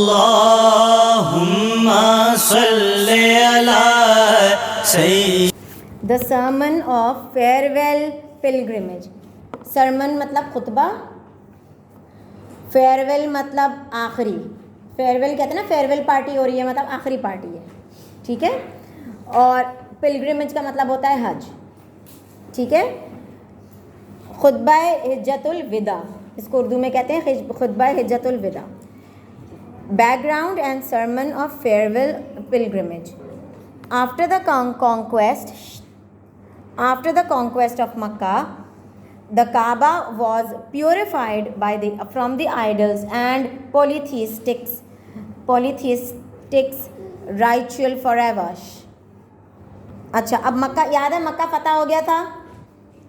अल्लाहुम्मा सल्ली अला सय्यिद। The sermon of farewell pilgrimage. Sermon मतलब खुतबा, फेयरवेल मतलब आखिरी। फेयरवेल कहते हैं ना, फेयरवेल पार्टी हो रही है मतलब आखिरी पार्टी है, ठीक है। और पिलग्रिमेज का मतलब होता है हज, ठीक है। खुतबा हिज्जतुल विदा, इसको उर्दू में कहते हैं खुतबा हिज्जतुल विदा। Background and sermon of farewell pilgrimage. After the conquest of Makkah, the Kaaba was purified from the idols and polytheistic ritual forever. अच्छा, अब मक्का याद है, मक्का फतह हो गया था,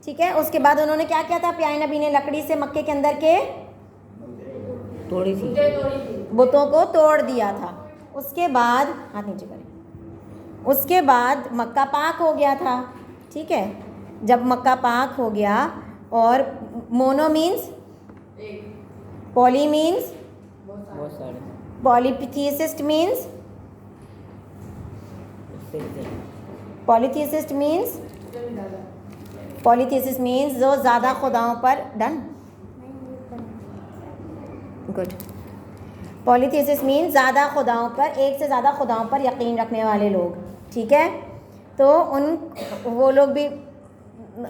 ठीक है। उसके बाद उन्होंने क्या किया था, प्यारे नबी ने लकड़ी से मक्के के अंदर के बुतों को तोड़ दिया था। उसके बाद हाथ नीचे करें, उसके बाद मक्का पाक हो गया था, ठीक है। जब मक्का पाक हो गया, और mono means poly means polytheist means polytheist means जो ज़्यादा खुदाओं पर डन गुड। पॉलीथीसिस मीन्स ज़्यादा खुदाओं पर, एक से ज़्यादा खुदाओं पर यकीन रखने वाले लोग, ठीक है। तो वो लोग भी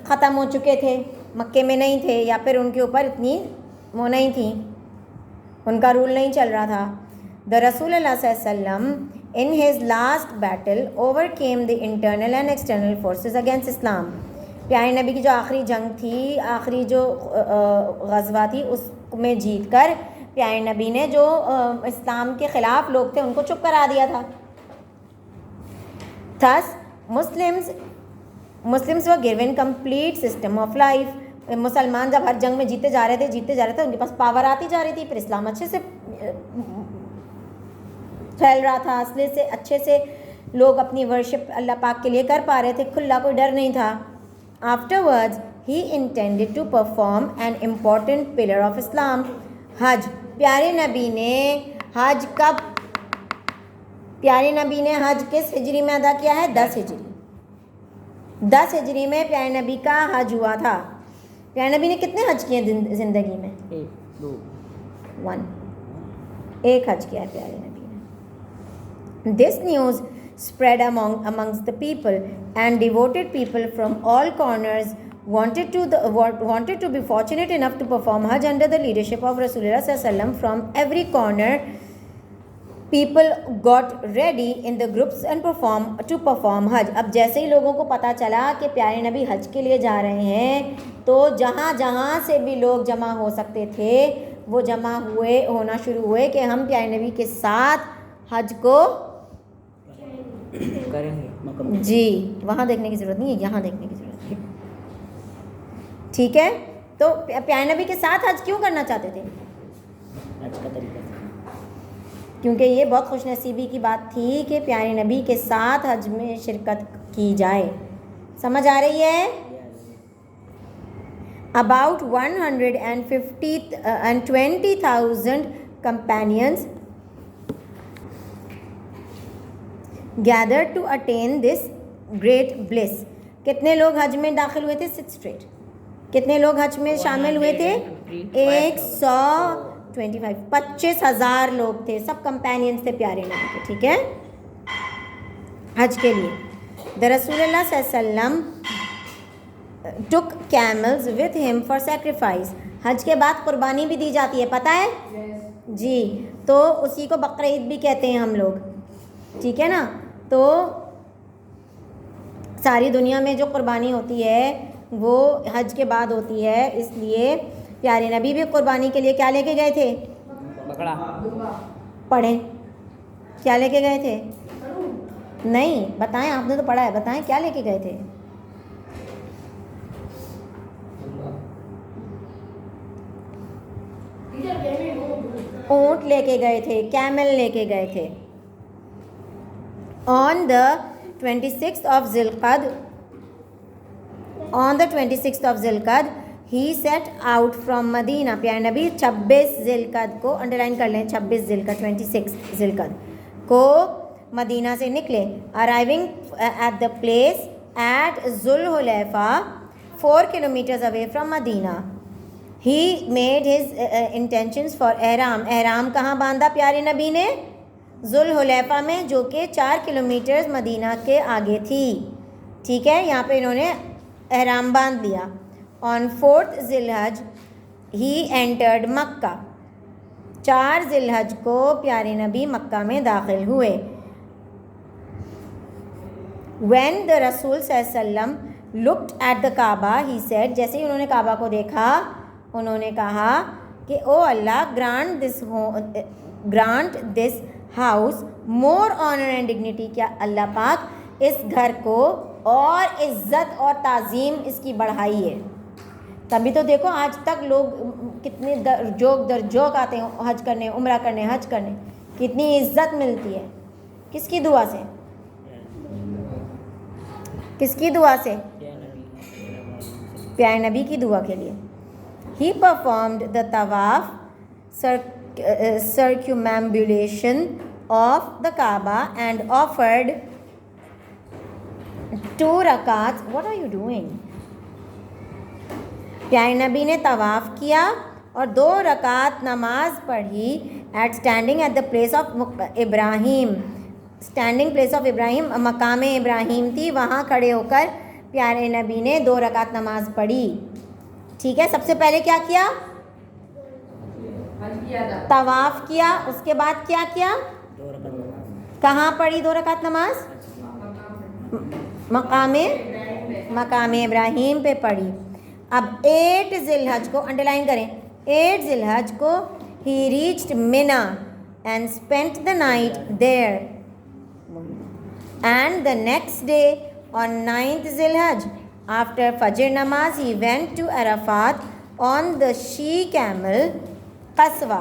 ख़त्म हो चुके थे, मक्के में नहीं थे, या फिर उनके ऊपर इतनी वो नहीं थी, उनका रूल नहीं चल रहा था। द रसूल सल्लम in his last battle overcame the internal and external forces against Islam. प्यारे नबी की जो आखिरी जंग थी, आखिरी जो गज़वा थी, उसमें जीत कर प्यारे नबी ने जो इस्लाम के ख़िलाफ़ लोग थे उनको चुप करा दिया था। Thus, Muslims were given complete system of life. मुसलमान जब हर जंग में जीते जा रहे थे, उनके पास पावर आती जा रही थी, फिर इस्लाम अच्छे से फैल रहा था, असले से अच्छे से लोग अपनी वर्शिप अल्लाह पाक के लिए कर पा रहे थे, खुला कोई डर नहीं था। Afterwards, he intended to perform an important pillar of Islam, हज। प्यारे नबी ने हज कब, प्यारे नबी ने हज किस हिजरी में अदा किया है, 10 हिजरी। 10 हिजरी में प्यारे नबी का हज हुआ था। प्यारे नबी ने कितने हज किए ज़िंदगी में? 1 हज किया है प्यारे नबी ने। This news spread amongst the people, and devoted people from all corners wanted to be fortunate enough to perform Hajj under the leadership of Rasulullah sallallahu alaihi wasallam. From every corner, people got ready in the groups and to perform Hajj. अब जैसे ही लोगों को पता चला कि प्यारे नबी हज के लिए जा रहे हैं, तो जहाँ जहाँ से भी लोग जमा हो सकते थे वो जमा होना शुरू हुए कि हम प्यारे नबी के साथ हज को करेंगे। जी, वहाँ देखने की ज़रूरत नहीं है, यहाँ देखने की ज़रूरत है, ठीक है। तो प्यारे नबी के साथ हज क्यों करना चाहते थे? हज का तरीका, क्योंकि ये बहुत खुशनसीबी की बात थी कि प्यारे नबी के साथ हज में शिरकत की जाए। समझ आ रही है? About 120,000 companions gathered to attain this great bliss. कितने लोग हज में दाखिल हुए थे? 6 स्ट्रेट। कितने लोग हज में शामिल हुए थे? 25,000 लोग थे, सब कंपेनियंस थे प्यारे नबी के, ठीक है, हज के लिए। द रसूलुल्लाह सल्लम took camels with him for sacrifice. हज के बाद कुर्बानी भी दी जाती है, पता है? जी, तो उसी को बकरा ईद भी कहते हैं हम लोग, ठीक है ना। तो सारी दुनिया में जो कुर्बानी होती है वो हज के बाद होती है, इसलिए प्यारे नबी भी कुर्बानी के लिए क्या लेके गए थे? बकरा। पढ़ें, क्या लेके गए थे? नहीं, बताएं, आपने तो पढ़ा है, बताएं क्या लेके गए थे? ऊँट लेके गए थे, कैमल लेके गए थे। On the 26th of Zilqad, he set out from Medina, प्यारे नबी 26 जिलकद को, अंडरलाइन कर लें, 26 जिलकद 26 जिलकद को मदीना से निकले। Arriving at the place at Zulhulaifa 4 kilometers away from Medina. He made his intentions for एहराम, एहराम कहाँ बांधा प्यारे नबी ने? जुल्हुलैफा में, जो कि 4 किलोमीटर्स मदीना के आगे थी। ठीक है, यहाँ पे इन्होंने एहराम बांध लिया। ऑन 4th जिलहज ही एंटर्ड मक्का, 4 जिलहज को प्यारे नबी मक्का में दाखिल हुए। When the रसूल सल्लम looked at the Kaaba, he said, जैसे ही उन्होंने काबा को देखा उन्होंने कहा कि O Allah, grant this house more honour and dignity, क्या अल्लाह पाक इस घर को और इज़्ज़त और ताज़ीम इसकी बढ़ाई है। तभी तो देखो आज तक लोग कितने दरजोक आते हैं हज करने, उम्रा करने, हज करने, कितनी इज़्ज़त मिलती है। किसकी दुआ से? किसकी दुआ से? प्यारे नबी की दुआ के लिए। ही परफॉर्म्ड द तवाफ circumambulation of the Kaaba and offered 2 rakats. What are you doing? प्यारे नबी ने तवाफ़ किया और 2 रकात नमाज पढ़ी at standing at the place of Ibrahim, standing place of Ibrahim, मकाम इब्राहीम थी, वहाँ खड़े होकर प्यारे नबी ने 2 रकात नमाज पढ़ी। ठीक है, सबसे पहले क्या किया? तवाफ़ किया, उसके बाद क्या किया? कहाँ पढ़ी 2 रकात नमाज? मकाम इब्राहीम पे पढ़ी। अब 8 जिलहज को, अंडरलाइन करें, 8 जिलहज को he reached Mina and spent the night there, and the next day on 9th जिलहज आफ्टर फजर नमाज he went to Arafat on the she camel Qaswa.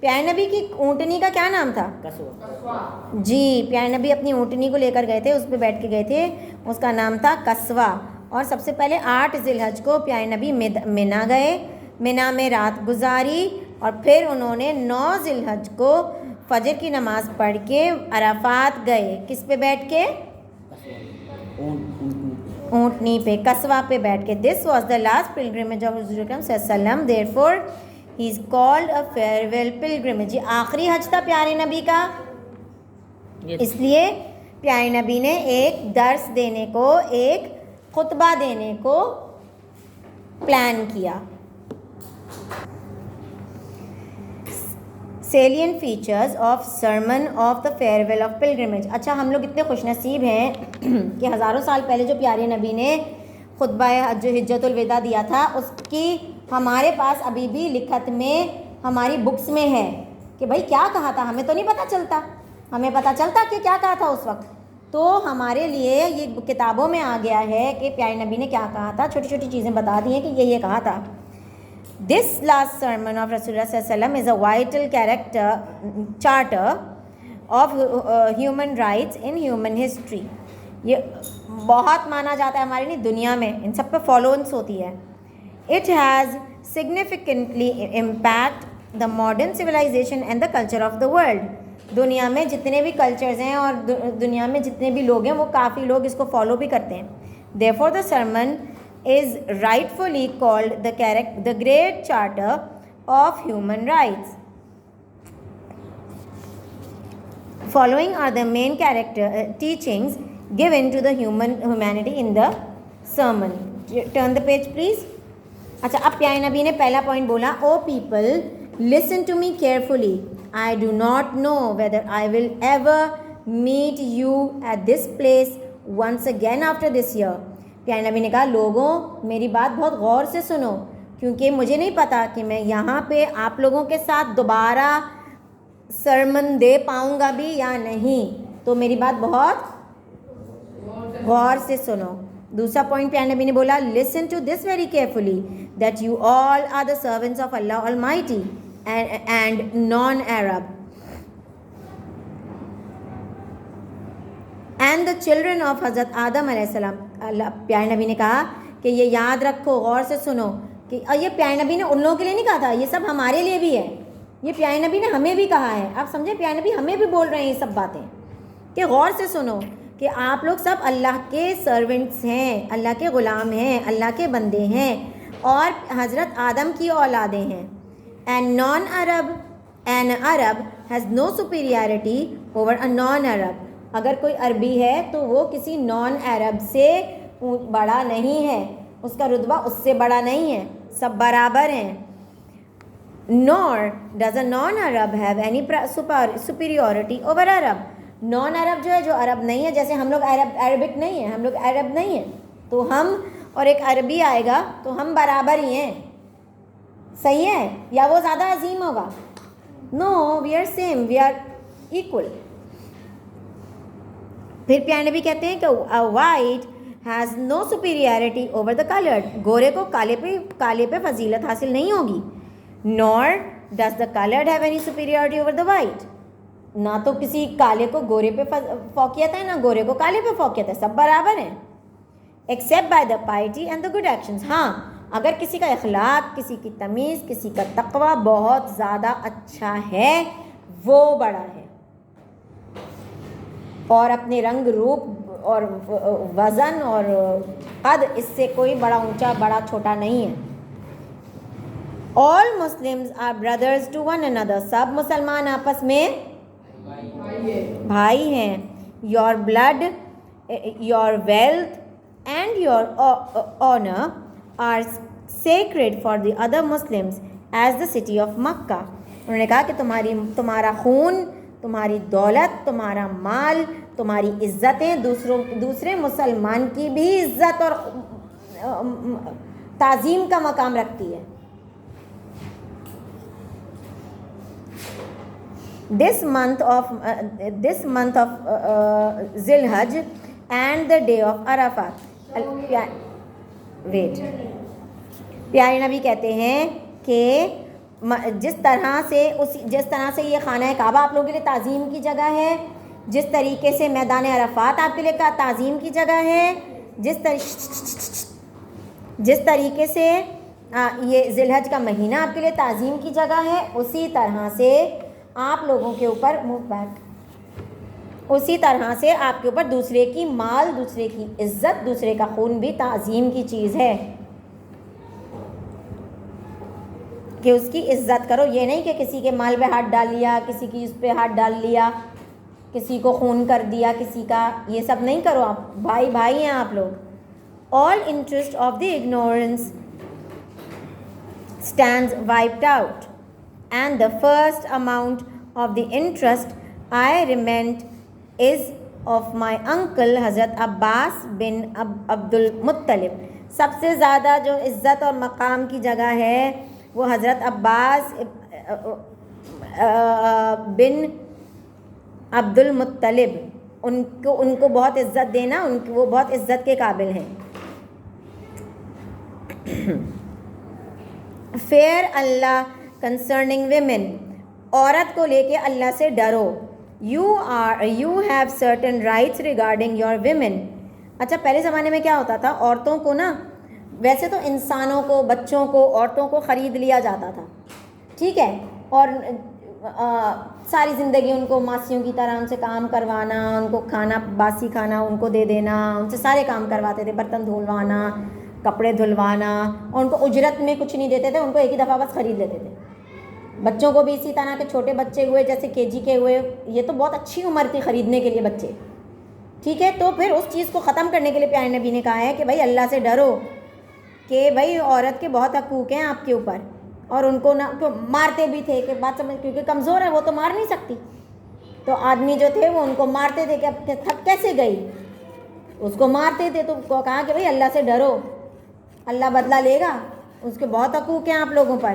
प्यारे नबी की ऊँटनी का क्या नाम था? कस्वा। जी, प्यारे नबी अपनी ऊँटनी को लेकर गए थे, उस पर बैठ के गए थे, उसका नाम था कस्वा। और सबसे पहले 8 जिलहज को प्यारे नबी मिना गए, मिना में रात गुजारी, और फिर उन्होंने 9 जिलहज को फजर की नमाज पढ़ के अराफात गए। किस पे बैठ के? ऊँटनी पे, कस्वा पे बैठ के। This was the last pilgrimage of हुज़ूर अकरम सल्लल्लाहु अलैहि वसल्लम, therefore he is called a farewell pilgrimage. आखिरी हज था प्यारे नबी का, इसलिए प्यारे नबी ने एक दर्स देने को, एक खुतबा देने को प्लान किया। Salient features of sermon of the farewell of pilgrimage. अच्छा, हम लोग इतने खुशनसीब हैं कि हज़ारों साल पहले जो प्यारे नबी ने खुतबा जो हिज्जतुल विदा दिया था, उसकी हमारे पास अभी भी लिखत में हमारी बुक्स में है कि भाई क्या कहा था। हमें तो नहीं पता चलता, हमें पता चलता कि क्या कहा था उस वक्त, तो हमारे लिए ये किताबों में आ गया है कि प्यारे नबी ने क्या कहा था। छोटी छोटी चीज़ें बता दी हैं कि ये कहा था। This last sermon of Rasulullah sallallahu alaihi wasallam is a vital charter of human rights in human history. ये बहुत माना जाता है हमारी नहीं दुनिया में, इन सब पे फॉलोअंस होती है। It has significantly impact the modern civilization and the culture of the world. दुनिया में जितने भी कल्चर्स हैं और दुनिया में जितने भी लोग हैं, वो काफ़ी लोग इसको फॉलो भी करते हैं। Therefore the sermon is rightfully called the Great Charter of Human Rights. Following are the main teachings given to the humanity in the sermon. Turn the page please. अच्छा, अब प्यारे नबी ने पहला पॉइंट बोला, O people listen to me carefully, I do not know whether I will ever meet you at this place once again after this year. प्यारे नबी ने कहा, लोगों मेरी बात बहुत गौर से सुनो, क्योंकि मुझे नहीं पता कि मैं यहाँ पे आप लोगों के साथ दोबारा सरमन दे पाऊँगा भी या नहीं, तो मेरी बात बहुत गौर से सुनो। दूसरा पॉइंट प्यारे नबी ने बोला, listen to this very carefully that you all are the servants of Allah Almighty and non Arab and the children of हज़रत आदम अलैहिस्सलाम। प्यारे नबी ने कहा कि ये याद रखो, गौर से सुनो कि और ये प्यारे नबी ने उन लोगों के लिए नहीं कहा था, ये सब हमारे लिए भी है, ये प्यारे नबी ने हमें भी कहा है। आप समझे, प्यारे नबी हमें भी बोल रहे हैं ये सब बातें कि गौर से सुनो कि आप लोग सब अल्लाह के सर्वेंट्स हैं, अल्लाह के ग़ुलाम हैं, अल्लाह के बंदे हैं और हज़रत आदम की औलादें हैं। An Arab has no superiority over a non Arab. अगर कोई अरबी है तो वो किसी नॉन अरब से बड़ा नहीं है, उसका रुतबा उससे बड़ा नहीं है, सब बराबर हैं। Nor does a non Arab have any superiority over Arab. Non Arab जो है, जो अरब नहीं है, जैसे हम लोग अरबिक नहीं है, हम लोग अरब नहीं है, तो हम और एक अरबी आएगा तो हम बराबर ही हैं, सही है, या वो ज़्यादा अजीम होगा? No, we are same, we are equal. फिर प्यारे नबी कहते हैं कि white has no superiority over the coloured. गोरे को काले पे फजीलत हासिल नहीं होगी। Nor does the coloured have any superiority over the white. ना तो किसी काले को गोरे पे फौकियत है, ना गोरे को काले पे फौकियत है, सब बराबर हैं। Except by the पाइटी and the good actions. हाँ, अगर किसी का अखलाक, किसी की तमीज़, किसी का तकवा बहुत ज़्यादा अच्छा है, वो बड़ा है, और अपने रंग रूप और वज़न और कद इससे कोई बड़ा ऊंचा बड़ा छोटा नहीं है। All Muslims are brothers to one another. सब मुसलमान आपस में भाई हैं। Your blood, your wealth and your honour are sacred for the other Muslims as the city of Mecca. उन्होंने कहा कि तुम्हारा खून, तुम्हारी दौलत, तुम्हारा माल, तुम्हारी इज़्ज़तें दूसरे मुसलमान की भी इज़्ज़त और ताज़ीम का मकाम रखती है। This month of Zilhaj and the day of Arafat. Wait. प्यारे नबी कहते हैं कि जिस तरह से ये खाना काबा आप लोगों के लिए ताज़ीम की जगह है, जिस तरीके से मैदान अरफात आपके लिए ताज़ीम की जगह है, जिस तरीके से ये जिलहज का महीना आपके लिए ताज़ीम की जगह है, उसी तरह से आप लोगों के ऊपर उसी तरह से आपके ऊपर दूसरे की माल, दूसरे की इज्जत, दूसरे का खून भी ताज़ीम की चीज़ है कि उसकी इज्जत करो। ये नहीं कि किसी के माल पे हाथ डाल लिया, किसी की उस पे हाथ डाल लिया, किसी को खून कर दिया किसी का, ये सब नहीं करो। आप भाई भाई हैं आप लोग। All interest of the ignorance stands wiped out, and the first amount of the interest I remit is of my uncle Hazrat Abbas bin Abdul Muttalib. सबसे ज़्यादा जो इज़्ज़त और मकाम की जगह है वो हज़रत अब्बास बिन अब्दुल मुत्तलिब, उनको बहुत इज़्ज़त देना, वो बहुत इज़्ज़त के काबिल हैं। फेयर अल्लाह कंसर्निंग विमेन, औरत को लेके अल्लाह से डरो। You have certain rights regarding your women. अच्छा, पहले ज़माने में क्या होता था, औरतों को ना, वैसे तो इंसानों को, बच्चों को, औरतों को ख़रीद लिया जाता था, ठीक है, और सारी ज़िंदगी उनको मासियों की तरह उनसे काम करवाना, उनको खाना, बासी खाना उनको दे देना, उनसे सारे काम करवाते थे, बर्तन धुलवाना, कपड़े धुलवाना, और उनको उजरत में कुछ नहीं देते थे, उनको एक ही दफ़ा बस ख़रीद लेते थे। बच्चों को भी इसी तरह के छोटे बच्चे हुए, जैसे केजी के हुए, ये तो बहुत अच्छी उम्र थी ख़रीदने के लिए बच्चे, ठीक है। तो फिर उस चीज़ को ख़त्म करने के लिए प्यारे नबी ने कहा है कि भाई अल्लाह से डरो कि भाई औरत के बहुत हकूक़ हैं आपके ऊपर, और उनको ना तो मारते भी थे कि बात समझ, क्योंकि कमज़ोर है वो तो मार नहीं सकती, तो आदमी जो थे वो उनको मारते थे कि अब थक कैसे गई, उसको मारते थे। तो कहा कि भाई अल्लाह से डरो, अल्लाह बदला लेगा, उसके बहुत हकूक़ हैं आप लोगों पर।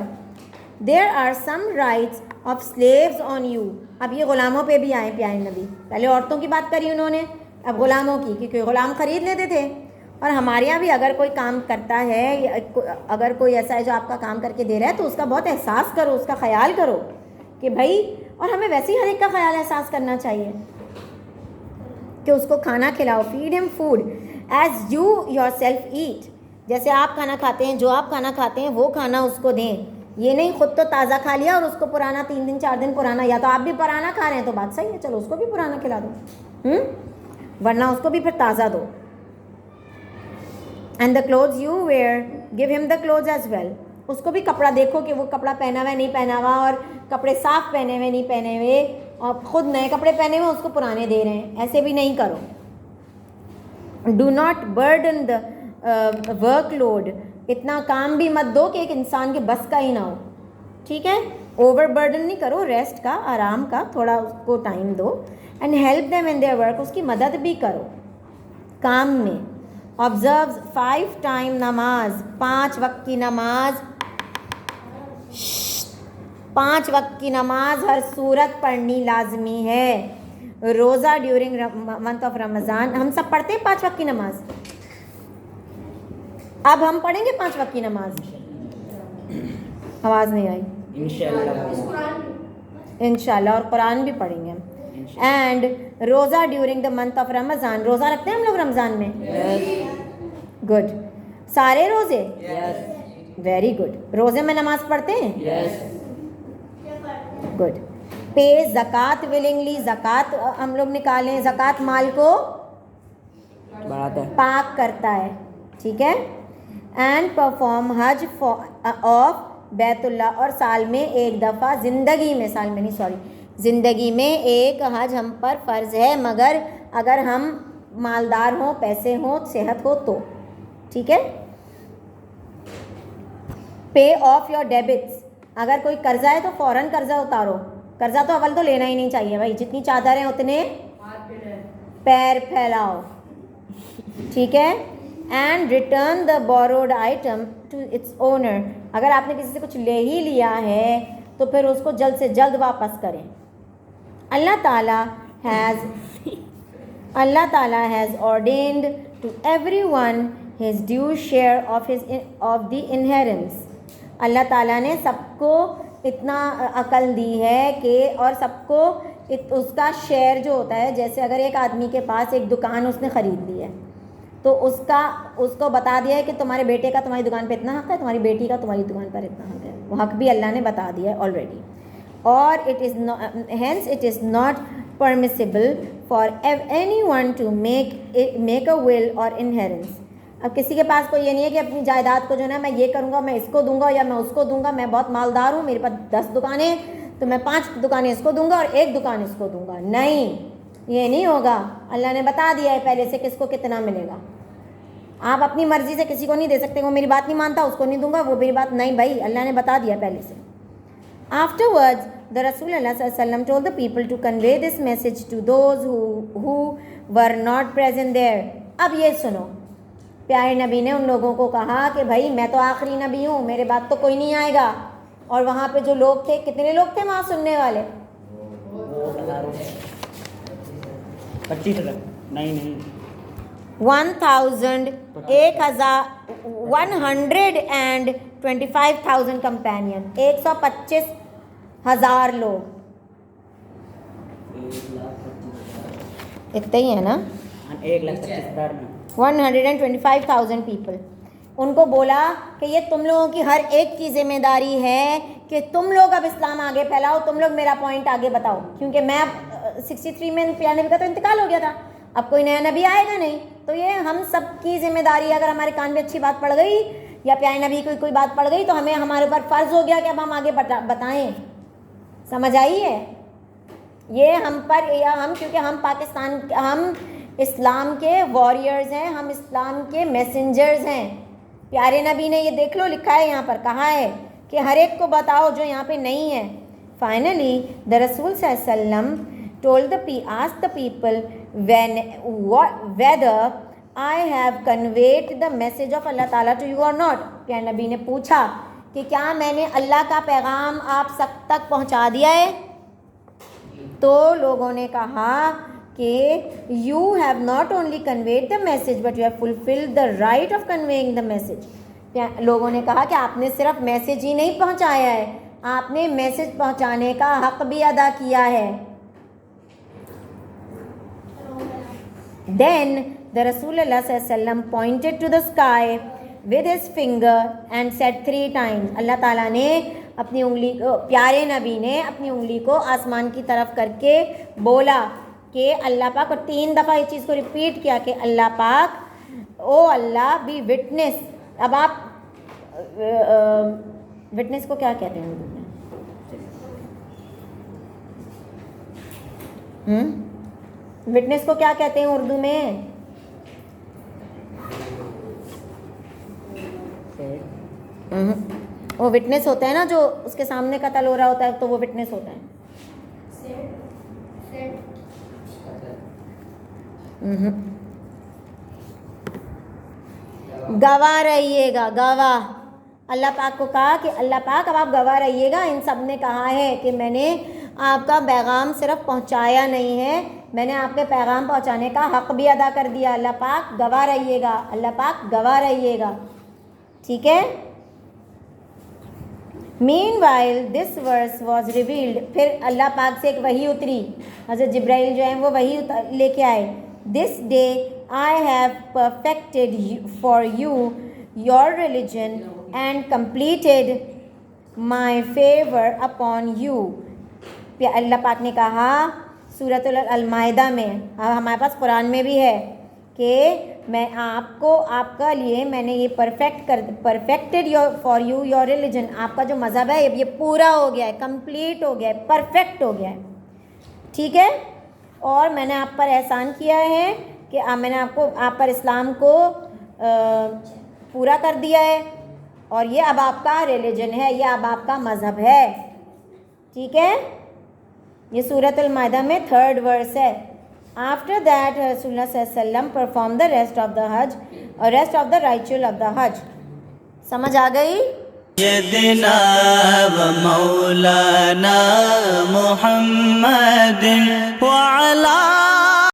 There are some rights of slaves on you. अब ये ग़ुलामों पे भी आए प्यारे नबी, पहले औरतों की बात करी उन्होंने, अब ग़ुलामों की, क्योंकि ग़ुलाम ख़रीद लेते थे। और हमारे यहाँ भी अगर कोई काम करता है, अगर कोई ऐसा है जो आपका काम करके दे रहा है, तो उसका बहुत एहसास करो, उसका ख्याल करो कि भाई, और हमें वैसे ही हर एक का ख्याल एहसास करना चाहिए कि उसको खाना खिलाओ। Feed him food as you yourself eat, जैसे आप खाना खाते हैं, जो आप खाना खाते हैं वो खाना उसको दें। ये नहीं खुद तो ताज़ा खा लिया और उसको पुराना 3 दिन 4 दिन पुराना, या तो आप भी पुराना खा रहे हैं तो बात सही है, चलो उसको भी पुराना खिला दो, वरना उसको भी फिर ताज़ा दो। And the clothes you wear give him the clothes as well, उसको भी कपड़ा देखो कि वो कपड़ा पहना हुआ नहीं पहना हुआ, और कपड़े साफ पहने हुए नहीं पहने हुए, और खुद नए कपड़े पहने हुए उसको पुराने दे रहे हैं, ऐसे भी नहीं करो। Do not burden the workload, इतना काम भी मत दो कि एक इंसान के बस का ही ना हो, ठीक है। ओवर बर्डन नहीं करो, रेस्ट का, आराम का, थोड़ा उसको टाइम दो। And help them in their work, उसकी मदद भी करो काम में। ऑब्जर्व 5 टाइम नमाज, 5 वक्त की नमाज, 5 वक्त की नमाज हर सूरत पढ़नी लाजमी है। रोज़ा ड्यूरिंग मंथ ऑफ रमज़ान, हम सब पढ़ते हैं 5 वक्त की नमाज। अब हम पढ़ेंगे 5 वक्त की नमाज। आवाज़ नहीं आई। इंशाल्लाह, और कुरान भी पढ़ेंगे। एंड रोज़ा during the month of Ramzan, रोज़ा रखते हैं हम लोग रमज़ान में? गुड। सारे रोज़े? Very good. रोज़े में नमाज पढ़ते हैं? गुड। पे ज़कात विलिंगली, ज़कात हम लोग निकालें, ज़कात माल को पाक करता है, ठीक है। एंड परफॉर्म हज ऑफ बैतुल्ला, और साल में एक दफ़ा, ज़िंदगी में, साल में नहीं सॉरी, ज़िंदगी में एक हज हम पर फ़र्ज़ है, मगर अगर हम मालदार हों, पैसे हों, सेहत हो तो, ठीक है। पे ऑफ योर डेबिट्स, अगर कोई कर्जा है तो फ़ौरन कर्जा उतारो। कर्जा तो अव्वल तो लेना ही नहीं चाहिए भाई, जितनी चादर हैं उतने पैर फैलाओ, ठीक है। And return the borrowed item to its owner, अगर आपने किसी से कुछ ले ही लिया है तो फिर उसको जल्द से जल्द वापस करें। अल्लाह ताला has ordained to everyone his due share of the inheritance, Allah ताला ने सबको इतना अकल दी है कि, और सबको उसका शेयर जो होता है, जैसे अगर एक आदमी के पास एक दुकान उसने ख़रीद ली है तो उसको बता दिया है कि तुम्हारे बेटे का तुम्हारी दुकान पे इतना हक़ है, तुम्हारी बेटी का तुम्हारी दुकान पर इतना हक़ है, वो हक़ भी अल्लाह ने बता दिया है ऑलरेडी। और it is not permissible for anyone to make a will और इनहेरेंस। अब किसी के पास कोई ये नहीं है कि अपनी जायदाद को जो है मैं ये करूँगा, मैं इसको दूंगा या मैं उसको दूंगा, मैं बहुत मालदार हूँ, मेरे पास 10 दुकानें तो मैं 5 दुकानें इसको दूंगा और 1 दुकान इसको दूंगा, नहीं, ये नहीं होगा। अल्लाह ने बता दिया है पहले से किसको कितना मिलेगा। आप अपनी मर्जी से किसी को नहीं दे सकते, वो मेरी बात नहीं मानता उसको नहीं दूंगा, वो मेरी बात नहीं, भाई अल्लाह ने बता दिया पहले से। आफ्टरवर्ड्स द रसूल सल्लल्लाहु अलैहि वसल्लम told the people to convey this message to those who were not present there. अब ये सुनो, प्यारे नबी ने उन लोगों को कहा कि भाई मैं तो आखिरी नबी हूँ, मेरे बात तो कोई नहीं आएगा। और वहाँ पे जो लोग थे, कितने लोग थे वहाँ सुनने वाले? 25,000 नहीं 125,000 कंपेनियन, 125,000 लोग, इतने ही है ना, 125,000 पीपल। उनको बोला कि ये तुम लोगों की हर एक की जिम्मेदारी है कि तुम लोग अब इस्लाम आगे फैलाओ, तुम लोग मेरा पॉइंट आगे बताओ, क्योंकि मैं 63 में प्यारे नबी का तो इंतकाल हो गया था, अब कोई नया नबी आएगा नहीं, तो ये हम सब की जिम्मेदारी। अगर हमारे कान में अच्छी बात पड़ गई या प्यारे नबी की कोई बात पड़ गई तो हमें, हमारे ऊपर फ़र्ज़ हो गया कि अब हम आगे बताएं। समझ आई है? ये हम पर, या हम, क्योंकि हम पाकिस्तान, हम इस्लाम के वॉरियर्स हैं, हम इस्लाम के मैसेंजर्स हैं। प्यारे नबी ने, ये देख लो लिखा है यहाँ पर, कहा है कि हर एक को बताओ जो यहाँ पे नहीं है। फाइनली द रसूल सल्लल्लाहु अलैहि वसल्लम told asked the people whether I have conveyed the message of Allah Ta'ala to you or not। प्यारे नबी ने पूछा कि क्या मैंने अल्लाह का पैगाम आप सब तक पहुँचा दिया है? तो लोगों ने कहा कि you have not only conveyed the message but you have fulfilled the right of conveying the message। लोगों ने कहा कि आपने सिर्फ मैसेज ही नहीं पहुँचाया है, आपने मैसेज पहुँचाने का हक़ भी अदा किया है। Then the Rasulullah sallallahu alaihi wasallam pointed to the sky, with his finger and said 3 times. अल्लाह ताला ने अपनी उंगली को, प्यारे नबी ने अपनी उंगली को आसमान की तरफ करके बोला कि अल्लाह पाक, और 3 दफ़ा इस चीज़ को रिपीट किया कि अल्लाह पाक, ओ अल्लाह बी विटनेस. अब आप विटनेस को क्या कहते हैं उर्दू में? विटनेस को क्या कहते हैं उर्दू में? वो विटनेस होता है ना, जो उसके सामने कत्ल हो रहा होता है, तो वो विटनेस होता है. गवाह रहिएगा, गवाह. अल्लाह पाक को कहा कि अल्लाह पाक अब आप गवाह रहिएगा. इन सब ने कहा है कि मैंने आपका पैगाम सिर्फ पहुंचाया नहीं है, मैंने आपके पैगाम पहुंचाने का हक भी अदा कर दिया. अल्लाह पाक गवाह रहिएगा, अल्लाह पाक गवाह रहिएगा. ठीक है. Meanwhile this verse was revealed. फिर अल्लाह पाक से एक वही उतरी, हज़रत जिब्राइल जो हैं वो वही लेके आए. This day I have perfected for you your religion and completed my favor upon you. अल्लाह पाक ने कहा सूरतुल अल-माइदा में, हमारे पास कुरान में भी है कि मैं आपको, आपका लिए मैंने ये perfected for you your religion. आपका जो मज़हब है ये पूरा हो गया है, कंप्लीट हो गया है, परफेक्ट हो गया है. ठीक है. और मैंने आप पर एहसान किया है कि मैंने आपको, आप पर इस्लाम को पूरा कर दिया है, और ये अब आपका रिलीजन है, ये अब आपका मज़हब है. ठीक है. ये सूरत अल-माइदा में 3rd वर्स है. After that Rasulullah sallallahu alaihi wasallam performed the rest of the Hajj or rest of the ritual of the Hajj. समझ आ गई? सय्यदना व मौलाना मुहम्मद व अला